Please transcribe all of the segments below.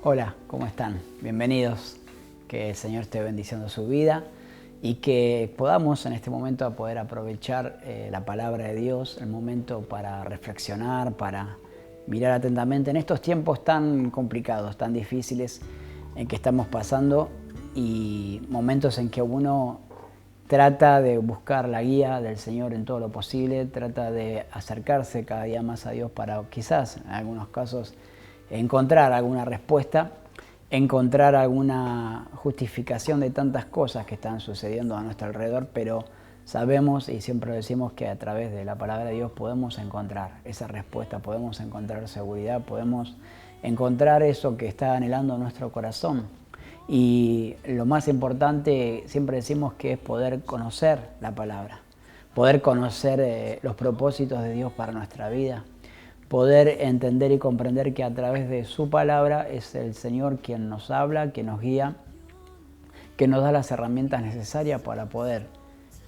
Hola, ¿cómo están? Bienvenidos. Que el Señor esté bendiciendo su vida y que podamos en este momento poder aprovechar la palabra de Dios, el momento para reflexionar, para mirar atentamente en estos tiempos tan complicados, tan difíciles en que estamos pasando y momentos en que uno trata de buscar la guía del Señor en todo lo posible, trata de acercarse cada día más a Dios para quizás en algunos casos encontrar alguna respuesta, encontrar alguna justificación de tantas cosas que están sucediendo a nuestro alrededor, pero sabemos y siempre decimos que a través de la palabra de Dios podemos encontrar esa respuesta, podemos encontrar seguridad, podemos encontrar eso que está anhelando nuestro corazón. Y lo más importante, siempre decimos que es poder conocer la palabra, poder conocer los propósitos de Dios para nuestra vida, poder entender y comprender que a través de su palabra es el Señor quien nos habla, quien nos guía, que nos da las herramientas necesarias para poder,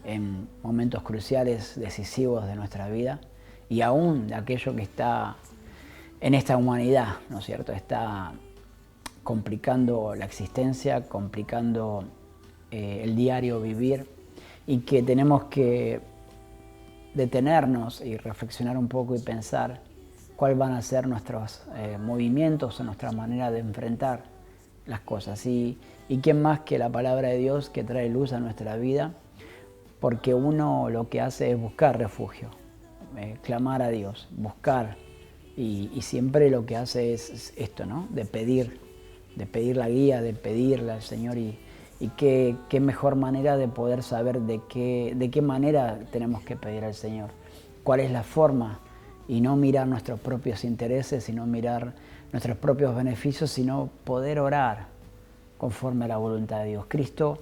en momentos cruciales, decisivos de nuestra vida, y aún de aquello que está en esta humanidad, ¿no es cierto?, está complicando la existencia, complicando el diario vivir, y que tenemos que detenernos y reflexionar un poco y pensar cuáles van a ser nuestros movimientos o nuestra manera de enfrentar las cosas. Y quién más que la palabra de Dios que trae luz a nuestra vida, porque uno lo que hace es buscar refugio, clamar a Dios, buscar, y siempre lo que hace es esto, ¿no? De pedir la guía, de pedirle al Señor, y qué mejor manera de poder saber de qué manera tenemos que pedir al Señor, cuál es la forma, y no mirar nuestros propios intereses, sino mirar nuestros propios beneficios, sino poder orar conforme a la voluntad de Dios. Cristo,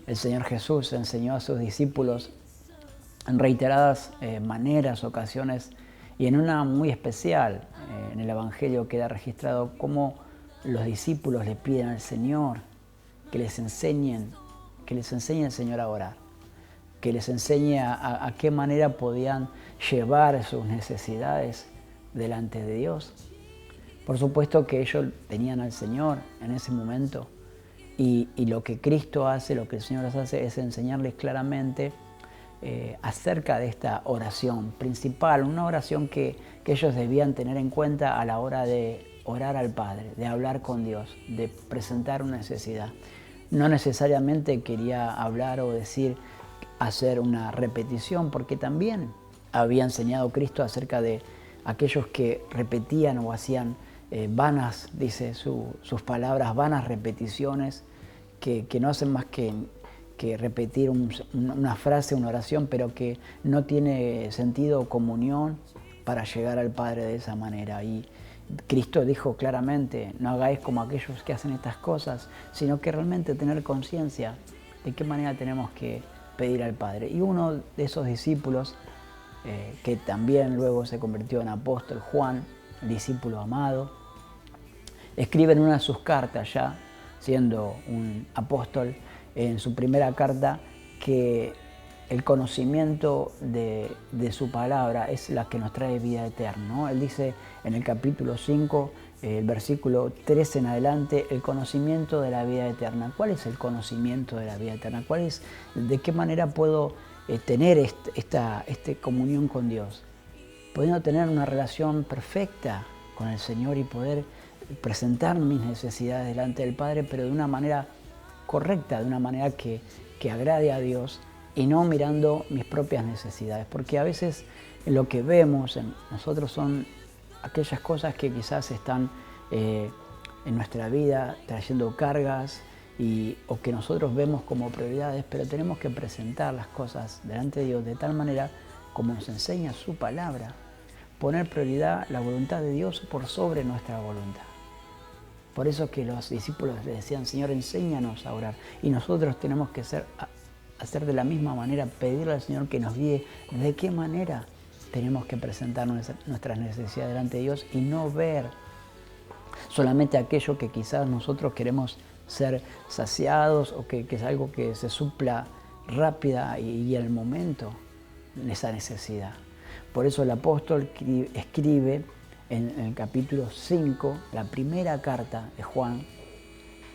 el Señor Jesús, enseñó a sus discípulos en reiteradas maneras, ocasiones, y en una muy especial, en el Evangelio queda registrado cómo los discípulos le piden al Señor que les enseñe el Señor a orar, que les enseñe a qué manera podían llevar sus necesidades delante de Dios. Por supuesto que ellos tenían al Señor en ese momento, y lo que Cristo hace, lo que el Señor les hace, es enseñarles claramente acerca de esta oración principal, una oración que ellos debían tener en cuenta a la hora de orar al Padre, de hablar con Dios, de presentar una necesidad. No necesariamente quería hablar o decir, hacer una repetición, porque también había enseñado Cristo acerca de aquellos que repetían o hacían vanas, dice sus palabras, vanas repeticiones, que no hacen más que repetir una frase, una oración, pero que no tiene sentido o comunión para llegar al Padre de esa manera. Y Cristo dijo claramente, no hagáis como aquellos que hacen estas cosas, sino que realmente tener conciencia de qué manera tenemos que pedir al Padre. Y uno de esos discípulos, que también luego se convirtió en apóstol, Juan, el discípulo amado, escribe en una de sus cartas, ya siendo un apóstol, en su primera carta, que el conocimiento de su palabra es la que nos trae vida eterna, ¿no? Él dice en el capítulo 5, el versículo 13 en adelante, el conocimiento de la vida eterna. ¿Cuál es el conocimiento de la vida eterna? ¿De qué manera puedo tener esta comunión con Dios? Pudiendo tener una relación perfecta con el Señor y poder presentar mis necesidades delante del Padre, pero de una manera correcta, de una manera que agrade a Dios, y no mirando mis propias necesidades, porque a veces lo que vemos en nosotros son aquellas cosas que quizás están en nuestra vida trayendo cargas o que nosotros vemos como prioridades, pero tenemos que presentar las cosas delante de Dios de tal manera como nos enseña su palabra, poner prioridad la voluntad de Dios por sobre nuestra voluntad. Por eso que los discípulos le decían, Señor, enséñanos a orar, y nosotros tenemos que hacer de la misma manera, pedirle al Señor que nos guíe de qué manera tenemos que presentar nuestras necesidades delante de Dios, y no ver solamente aquello que quizás nosotros queremos ser saciados, o que es algo que se supla rápida y en el momento esa necesidad. Por eso el apóstol escribe en el capítulo 5, la primera carta de Juan,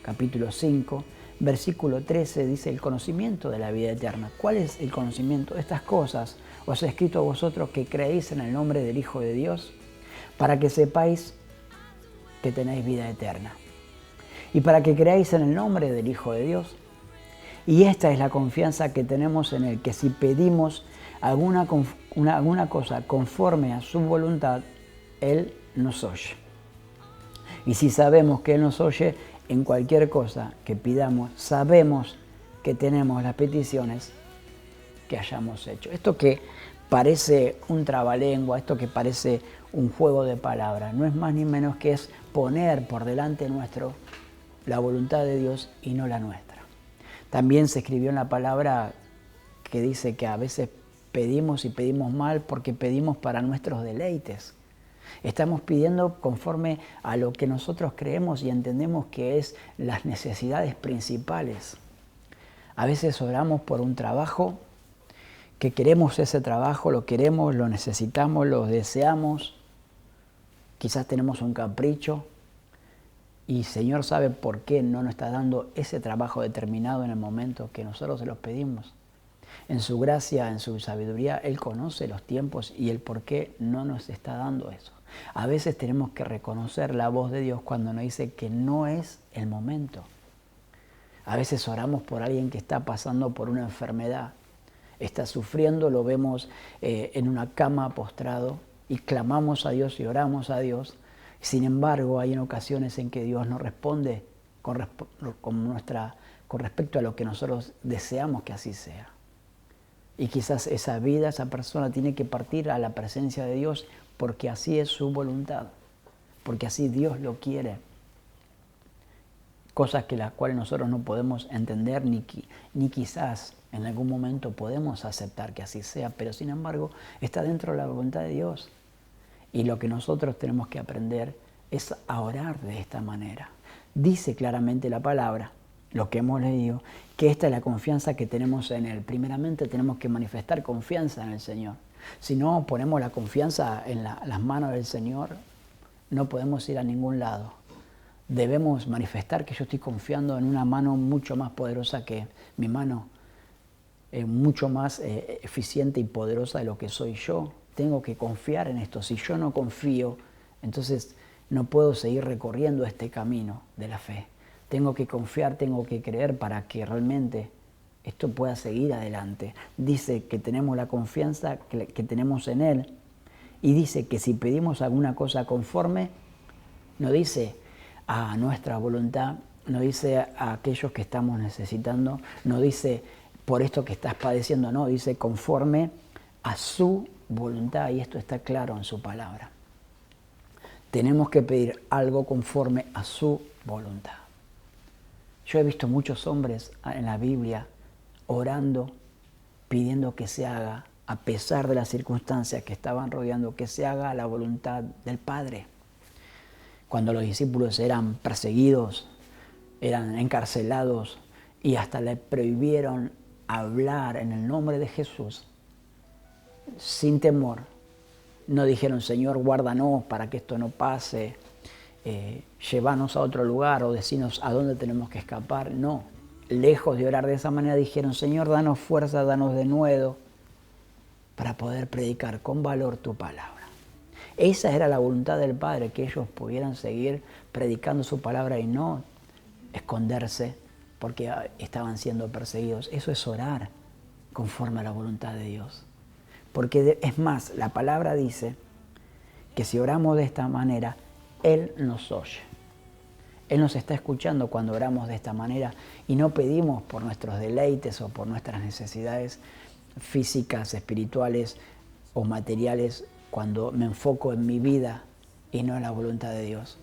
capítulo 5, versículo 13, dice el conocimiento de la vida eterna. ¿Cuál es el conocimiento? Estas cosas os he escrito a vosotros que creéis en el nombre del Hijo de Dios, para que sepáis que tenéis vida eterna. Y para que creáis en el nombre del Hijo de Dios. Y esta es la confianza que tenemos en Él, que si pedimos alguna cosa conforme a su voluntad, Él nos oye. Y si sabemos que Él nos oye en cualquier cosa que pidamos, sabemos que tenemos las peticiones que hayamos hecho. Esto que parece un trabalengua, esto que parece un juego de palabras, no es más ni menos que es poner por delante nuestro la voluntad de Dios y no la nuestra. También se escribió en la palabra que dice que a veces pedimos y pedimos mal porque pedimos para nuestros deleites. Estamos pidiendo conforme a lo que nosotros creemos y entendemos que es las necesidades principales. A veces oramos por un trabajo, que queremos ese trabajo, lo queremos, lo necesitamos, lo deseamos. Quizás tenemos un capricho y el Señor sabe por qué no nos está dando ese trabajo determinado en el momento que nosotros se los pedimos. En su gracia, en su sabiduría, Él conoce los tiempos y el por qué no nos está dando eso. A veces tenemos que reconocer la voz de Dios cuando nos dice que no es el momento. A veces oramos por alguien que está pasando por una enfermedad, está sufriendo, lo vemos en una cama postrado y clamamos a Dios y oramos a Dios. Sin embargo, hay en ocasiones en que Dios nos responde con respecto a lo que nosotros deseamos que así sea. Y quizás esa vida, esa persona tiene que partir a la presencia de Dios porque así es su voluntad, porque así Dios lo quiere. Cosas que las cuales nosotros no podemos entender ni quizás en algún momento podemos aceptar que así sea, pero sin embargo está dentro de la voluntad de Dios. Y lo que nosotros tenemos que aprender es a orar de esta manera. Dice claramente la palabra, lo que hemos leído, que esta es la confianza que tenemos en Él. Primeramente tenemos que manifestar confianza en el Señor. Si no ponemos la confianza en las manos del Señor, no podemos ir a ningún lado. Debemos manifestar que yo estoy confiando en una mano mucho más poderosa que mi mano, mucho más eficiente y poderosa de lo que soy yo. Tengo que confiar en esto. Si yo no confío, entonces no puedo seguir recorriendo este camino de la fe. Tengo que confiar, tengo que creer para que realmente esto pueda seguir adelante. Dice que tenemos la confianza que tenemos en Él y dice que si pedimos alguna cosa conforme, no dice a nuestra voluntad, no dice a aquellos que estamos necesitando, no dice por esto que estás padeciendo, no, dice conforme a su voluntad y esto está claro en su palabra. Tenemos que pedir algo conforme a su voluntad. Yo he visto muchos hombres en la Biblia orando, pidiendo que se haga, a pesar de las circunstancias que estaban rodeando, que se haga la voluntad del Padre. Cuando los discípulos eran perseguidos, eran encarcelados y hasta le prohibieron hablar en el nombre de Jesús, sin temor, no dijeron, Señor, guárdanos para que esto no pase, llévanos a otro lugar o decinos a dónde tenemos que escapar. No, lejos de orar de esa manera dijeron, Señor, danos fuerza, danos denuedo para poder predicar con valor tu palabra. Esa era la voluntad del Padre, que ellos pudieran seguir predicando su palabra y no esconderse porque estaban siendo perseguidos. Eso es orar conforme a la voluntad de Dios. Porque es más, la palabra dice que si oramos de esta manera, Él nos oye. Él nos está escuchando cuando oramos de esta manera y no pedimos por nuestros deleites o por nuestras necesidades físicas, espirituales o materiales cuando me enfoco en mi vida y no en la voluntad de Dios.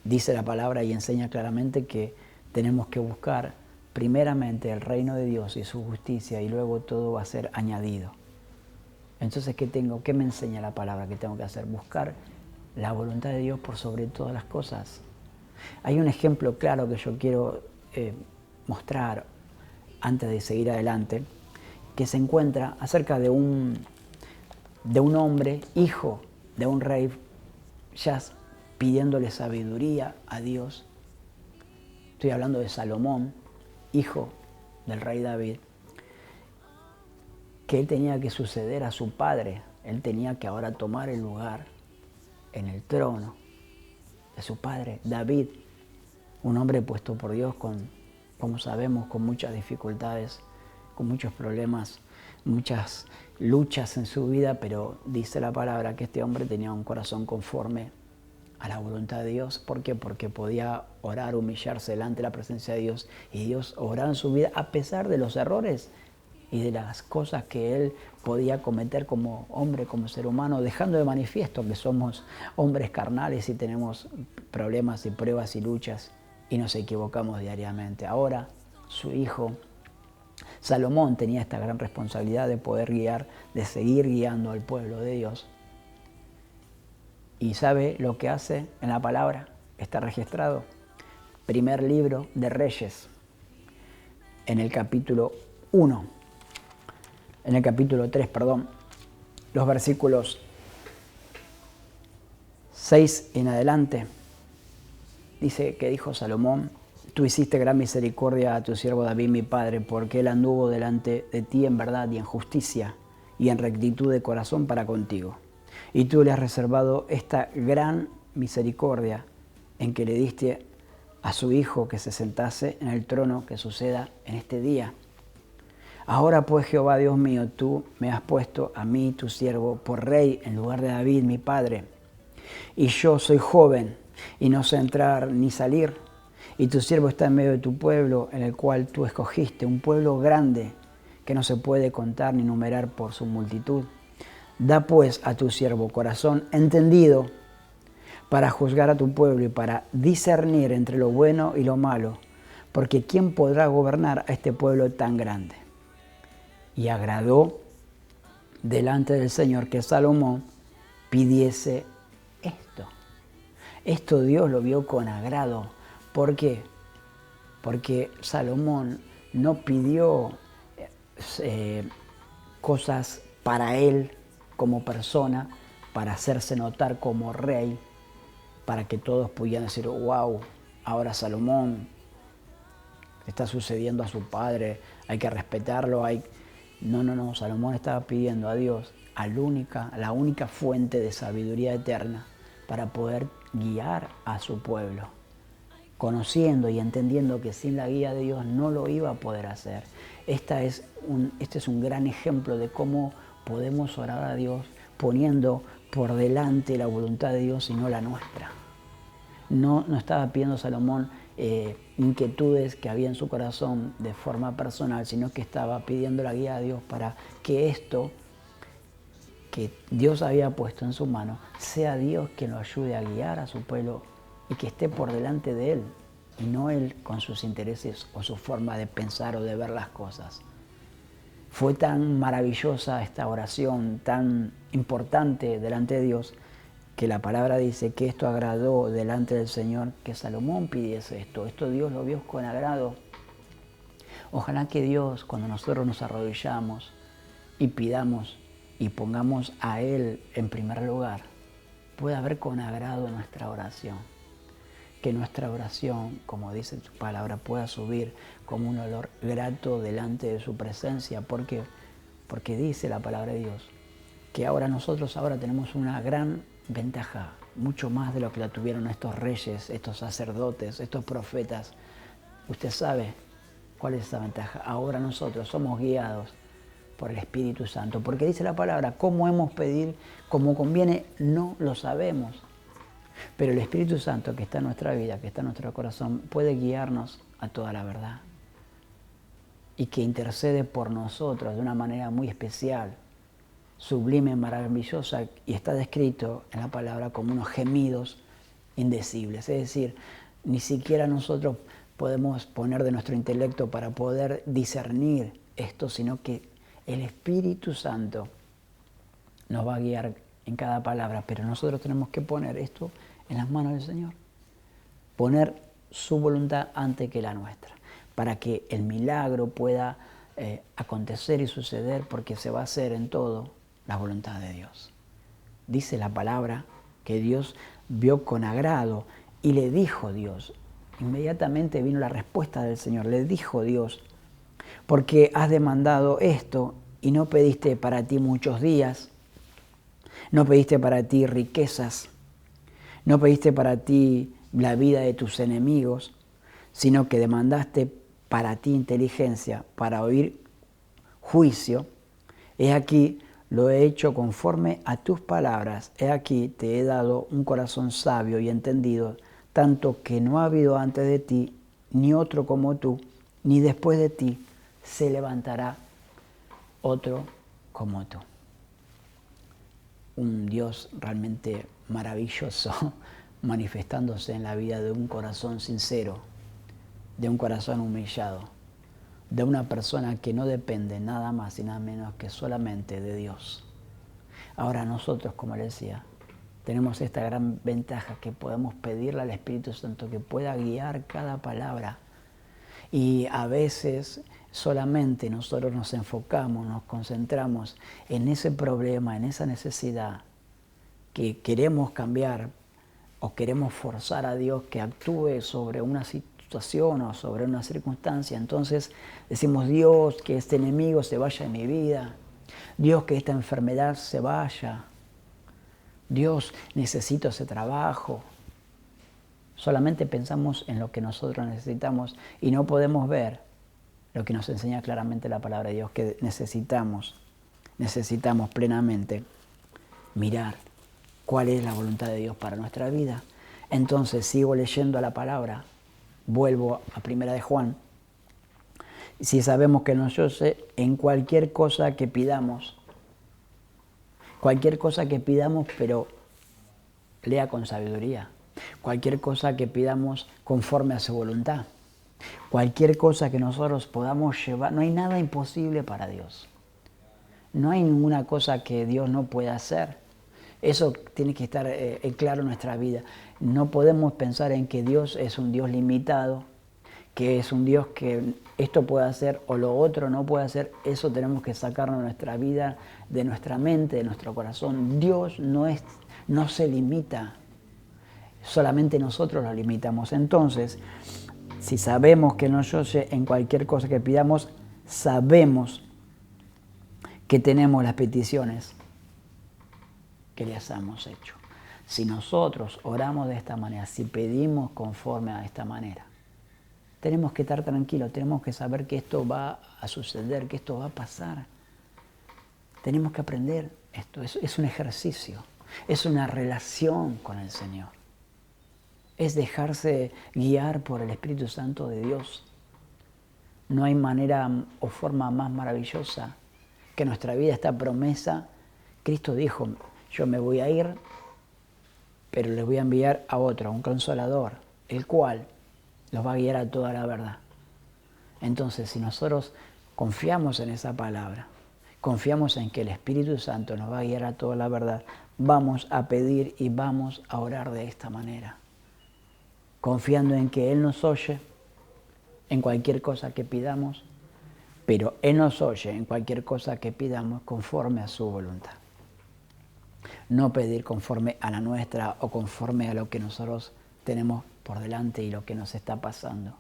Dice la palabra y enseña claramente que tenemos que buscar primeramente el reino de Dios y su justicia y luego todo va a ser añadido. Entonces, ¿qué me enseña la palabra que tengo que hacer? Buscar la voluntad de Dios por sobre todas las cosas. Hay un ejemplo claro que yo quiero mostrar antes de seguir adelante, que se encuentra acerca de un hombre, hijo de un rey ya pidiéndole sabiduría a Dios. Estoy hablando de Salomón, hijo del rey David, que él tenía que suceder a su padre. Él tenía que ahora tomar el lugar en el trono de su padre, David, un hombre puesto por Dios como sabemos, con muchas dificultades, con muchos problemas, muchas luchas en su vida, pero dice la palabra que este hombre tenía un corazón conforme a la voluntad de Dios. ¿Por qué? Porque podía orar, humillarse delante de la presencia de Dios, y Dios obraba en su vida a pesar de los errores y de las cosas que él podía cometer como hombre, como ser humano, dejando de manifiesto que somos hombres carnales y tenemos problemas y pruebas y luchas y nos equivocamos diariamente. Ahora su hijo Salomón tenía esta gran responsabilidad de poder guiar, de seguir guiando al pueblo de Dios. ¿Y sabe lo que hace en la palabra? Está registrado. Primer libro de Reyes, en el capítulo 1. En el capítulo 3, los versículos 6 en adelante, dice que dijo Salomón: tú hiciste gran misericordia a tu siervo David mi padre, porque él anduvo delante de ti en verdad y en justicia y en rectitud de corazón para contigo. Y tú le has reservado esta gran misericordia en que le diste a su hijo que se sentase en el trono que suceda en este día. Ahora pues, Jehová Dios mío, tú me has puesto a mí, tu siervo, por rey en lugar de David, mi padre. Y yo soy joven y no sé entrar ni salir. Y tu siervo está en medio de tu pueblo, en el cual tú escogiste, un pueblo grande que no se puede contar ni numerar por su multitud. Da pues a tu siervo corazón entendido para juzgar a tu pueblo y para discernir entre lo bueno y lo malo, porque ¿quién podrá gobernar a este pueblo tan grande? Y agradó delante del Señor que Salomón pidiese esto. Esto Dios lo vio con agrado. ¿Por qué? Porque Salomón no pidió cosas para él como persona, para hacerse notar como rey, para que todos pudieran decir: wow, ahora Salomón está sucediendo a su padre, hay que respetarlo, No, Salomón estaba pidiendo a Dios, la única fuente de sabiduría eterna, para poder guiar a su pueblo, conociendo y entendiendo que sin la guía de Dios no lo iba a poder hacer. Este es un gran ejemplo de cómo podemos orar a Dios poniendo por delante la voluntad de Dios y no la nuestra. No estaba pidiendo Salomón inquietudes que había en su corazón de forma personal, sino que estaba pidiendo la guía de Dios para que esto que Dios había puesto en su mano sea Dios quien lo ayude a guiar a su pueblo y que esté por delante de él y no él con sus intereses o su forma de pensar o de ver las cosas. Fue tan maravillosa esta oración, tan importante delante de Dios, que la palabra dice que esto agradó delante del Señor, que Salomón pidiese esto. Esto Dios lo vio con agrado. Ojalá que Dios, cuando nosotros nos arrodillamos y pidamos y pongamos a Él en primer lugar, pueda ver con agrado nuestra oración. Que nuestra oración, como dice su palabra, pueda subir como un olor grato delante de su presencia. ¿Por qué? Porque dice la palabra de Dios que nosotros tenemos una gran ventaja, mucho más de lo que la tuvieron estos reyes, estos sacerdotes, estos profetas. Usted sabe cuál es esa ventaja. Ahora nosotros somos guiados por el Espíritu Santo, porque dice la palabra: cómo hemos pedir, como conviene, no lo sabemos. Pero el Espíritu Santo que está en nuestra vida, que está en nuestro corazón, puede guiarnos a toda la verdad y que intercede por nosotros de una manera muy especial, sublime, maravillosa, y está descrito en la palabra como unos gemidos indecibles. Es decir, ni siquiera nosotros podemos poner de nuestro intelecto para poder discernir esto, sino que el Espíritu Santo nos va a guiar en cada palabra, pero nosotros tenemos que poner esto en las manos del Señor, poner su voluntad antes que la nuestra, para que el milagro pueda acontecer y suceder, porque se va a hacer en todo la voluntad de Dios. Dice la palabra que Dios vio con agrado y le dijo Dios. Inmediatamente vino la respuesta del Señor. Le dijo Dios, porque has demandado esto y no pediste para ti muchos días, no pediste para ti riquezas, no pediste para ti la vida de tus enemigos, sino que demandaste para ti inteligencia, para oír juicio. He aquí, lo he hecho conforme a tus palabras. He aquí, te he dado un corazón sabio y entendido, tanto que no ha habido antes de ti ni otro como tú, ni después de ti se levantará otro como tú. Un Dios realmente maravilloso manifestándose en la vida de un corazón sincero, de un corazón humillado, de una persona que no depende nada más y nada menos que solamente de Dios. Ahora nosotros, como les decía, tenemos esta gran ventaja que podemos pedirle al Espíritu Santo que pueda guiar cada palabra. Y a veces solamente nosotros nos enfocamos, nos concentramos en ese problema, en esa necesidad que queremos cambiar o queremos forzar a Dios que actúe sobre una situación o sobre una circunstancia. Entonces decimos, Dios, que este enemigo se vaya de mi vida. Dios, que esta enfermedad se vaya. Dios, necesito ese trabajo. Solamente pensamos en lo que nosotros necesitamos y no podemos ver lo que nos enseña claramente la palabra de Dios, que necesitamos plenamente mirar cuál es la voluntad de Dios para nuestra vida. Entonces sigo leyendo la palabra, vuelvo a 1 de Juan. Si sabemos que nosotros en cualquier cosa que pidamos, pero lea con sabiduría. Cualquier cosa que pidamos conforme a su voluntad. Cualquier cosa que nosotros podamos llevar. No hay nada imposible para Dios. No hay ninguna cosa que Dios no pueda hacer. Eso tiene que estar claro en nuestra vida. No podemos pensar en que Dios es un Dios limitado, que es un Dios que esto puede hacer o lo otro no puede hacer. Eso tenemos que sacarlo de nuestra vida, de nuestra mente, de nuestro corazón. Dios no se limita. Solamente nosotros lo limitamos. Entonces, si sabemos que nosotros en cualquier cosa que pidamos, sabemos que tenemos las peticiones que les hemos hecho. Si nosotros oramos de esta manera, si pedimos conforme a esta manera, tenemos que estar tranquilos, tenemos que saber que esto va a suceder, que esto va a pasar. Tenemos que aprender esto. Es un ejercicio, es una relación con el Señor. Es dejarse guiar por el Espíritu Santo de Dios. No hay manera o forma más maravillosa que nuestra vida, esta promesa. Cristo dijo, yo me voy a ir, pero les voy a enviar a otro, a un consolador, el cual los va a guiar a toda la verdad. Entonces, si nosotros confiamos en esa palabra, confiamos en que el Espíritu Santo nos va a guiar a toda la verdad, vamos a pedir y vamos a orar de esta manera, confiando en que Él nos oye en cualquier cosa que pidamos, pero Él nos oye en cualquier cosa que pidamos conforme a su voluntad. No pedir conforme a la nuestra o conforme a lo que nosotros tenemos por delante y lo que nos está pasando.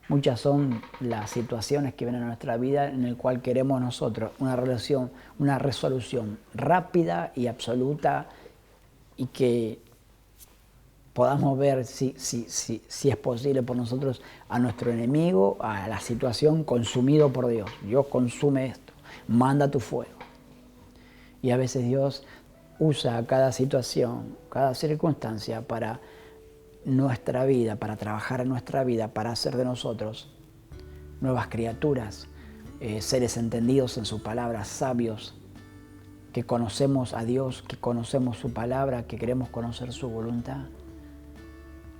Muchas son las situaciones que vienen a nuestra vida en el cual queremos nosotros una resolución rápida y absoluta y que podamos ver si es posible por nosotros a nuestro enemigo, a la situación consumido por Dios. Dios consume esto, manda tu fuego. Y a veces Dios usa cada situación, cada circunstancia para nuestra vida, para trabajar en nuestra vida, para hacer de nosotros nuevas criaturas, seres entendidos en su palabra, sabios, que conocemos a Dios, que conocemos su palabra, que queremos conocer su voluntad.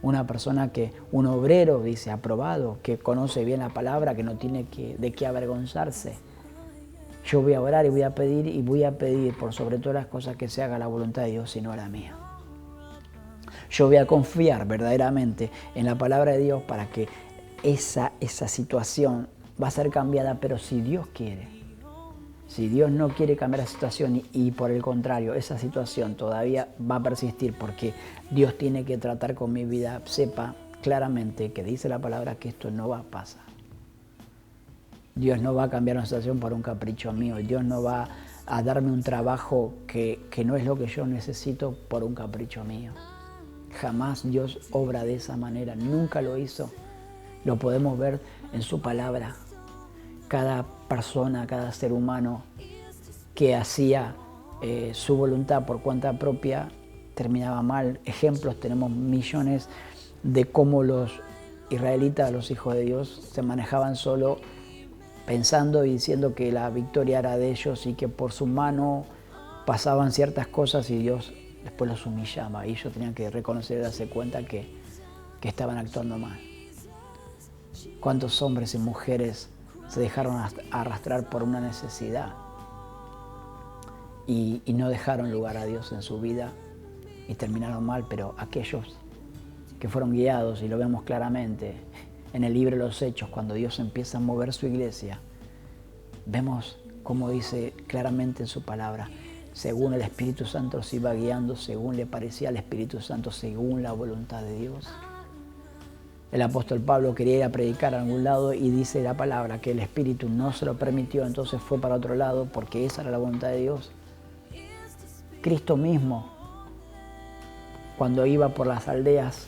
Una persona un obrero, dice, aprobado, que conoce bien la palabra, que no tiene de qué avergonzarse. Yo voy a orar y voy a pedir por sobre todas las cosas que se haga la voluntad de Dios y no la mía. Yo voy a confiar verdaderamente en la palabra de Dios para que esa situación va a ser cambiada, pero si Dios quiere. Si Dios no quiere cambiar la situación y por el contrario, esa situación todavía va a persistir porque Dios tiene que tratar con mi vida, sepa claramente que dice la palabra que esto no va a pasar. Dios no va a cambiar una situación por un capricho mío. Dios no va a darme un trabajo que no es lo que yo necesito por un capricho mío. Jamás Dios obra de esa manera. Nunca lo hizo. Lo podemos ver en su palabra. Cada persona, cada ser humano que hacía su voluntad por cuenta propia terminaba mal. Ejemplos, tenemos millones de cómo los israelitas, los hijos de Dios, se manejaban solo pensando y diciendo que la victoria era de ellos y que por su mano pasaban ciertas cosas y Dios después los humillaba y ellos tenían que reconocer y darse cuenta que estaban actuando mal. ¿Cuántos hombres y mujeres se dejaron arrastrar por una necesidad y no dejaron lugar a Dios en su vida y terminaron mal? Pero aquellos que fueron guiados, y lo vemos claramente en el libro de los Hechos, cuando Dios empieza a mover su iglesia, vemos como dice claramente en su palabra, según el Espíritu Santo los iba guiando, según le parecía al Espíritu Santo, según la voluntad de Dios. El apóstol Pablo quería ir a predicar a algún lado y dice la palabra que el Espíritu no se lo permitió, entonces fue para otro lado porque esa era la voluntad de Dios. Cristo mismo, cuando iba por las aldeas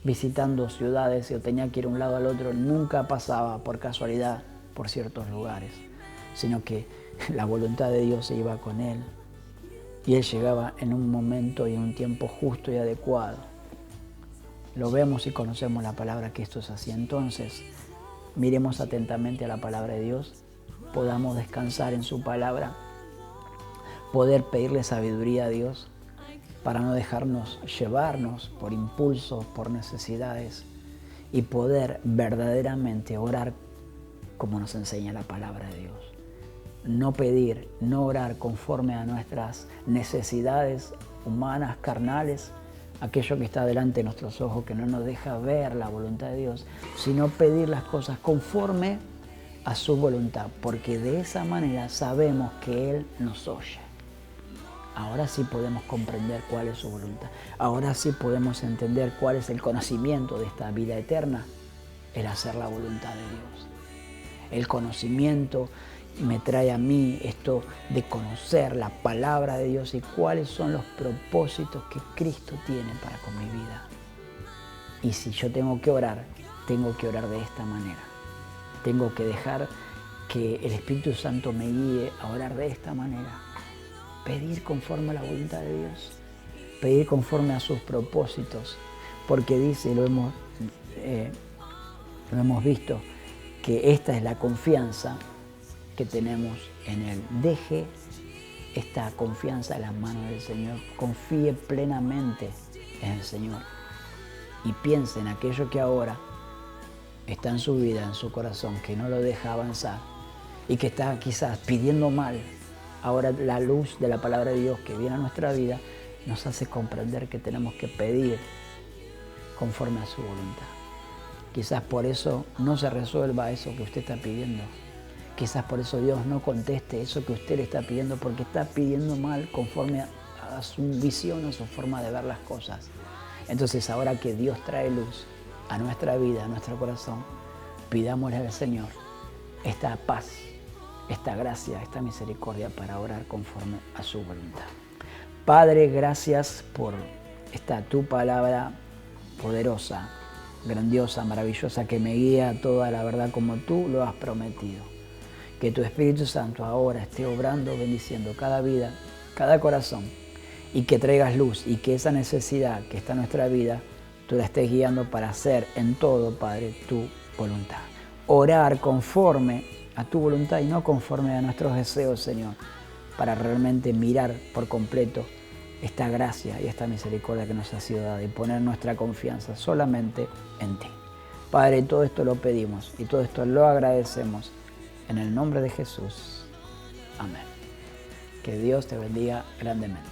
visitando ciudades y tenía que ir de un lado al otro, nunca pasaba por casualidad por ciertos lugares, sino que la voluntad de Dios se iba con él y él llegaba en un momento y en un tiempo justo y adecuado. Lo vemos y conocemos la palabra que esto es así. Entonces, miremos atentamente a la palabra de Dios, podamos descansar en su palabra, poder pedirle sabiduría a Dios para no dejarnos llevarnos por impulsos, por necesidades y poder verdaderamente orar como nos enseña la palabra de Dios. No pedir, no orar conforme a nuestras necesidades humanas, carnales, aquello que está delante de nuestros ojos que no nos deja ver la voluntad de Dios, sino pedir las cosas conforme a su voluntad, porque de esa manera sabemos que Él nos oye. Ahora sí podemos comprender cuál es su voluntad. Ahora sí podemos entender cuál es el conocimiento de esta vida eterna, el hacer la voluntad de Dios. El conocimiento me trae a mí esto de conocer la palabra de Dios y cuáles son los propósitos que Cristo tiene para con mi vida. Y si yo tengo que orar de esta manera. Tengo que dejar que el Espíritu Santo me guíe a orar de esta manera. Pedir conforme a la voluntad de Dios. Pedir conforme a sus propósitos. Porque dice, lo hemos visto, que esta es la confianza que tenemos en Él. Deje esta confianza en las manos del Señor. Confíe plenamente en el Señor. Y piense en aquello que ahora está en su vida, en su corazón, que no lo deja avanzar y que está quizás pidiendo mal. Ahora la luz de la palabra de Dios que viene a nuestra vida nos hace comprender que tenemos que pedir conforme a su voluntad. Quizás por eso no se resuelva eso que usted está pidiendo. Quizás por eso Dios no conteste eso que usted le está pidiendo, porque está pidiendo mal conforme a su visión, a su forma de ver las cosas. Entonces ahora que Dios trae luz a nuestra vida, a nuestro corazón, pidámosle al Señor esta paz, esta gracia, esta misericordia para orar conforme a su voluntad. Padre, gracias por esta tu palabra poderosa, grandiosa, maravillosa, que me guía a toda la verdad como tú lo has prometido. Que tu Espíritu Santo ahora esté obrando, bendiciendo cada vida, cada corazón, y que traigas luz y que esa necesidad que está en nuestra vida, tú la estés guiando para hacer en todo, Padre, tu voluntad. Orar conforme a tu voluntad y no conforme a nuestros deseos, Señor, para realmente mirar por completo esta gracia y esta misericordia que nos ha sido dada y poner nuestra confianza solamente en ti. Padre, todo esto lo pedimos y todo esto lo agradecemos en el nombre de Jesús. Amén. Que Dios te bendiga grandemente.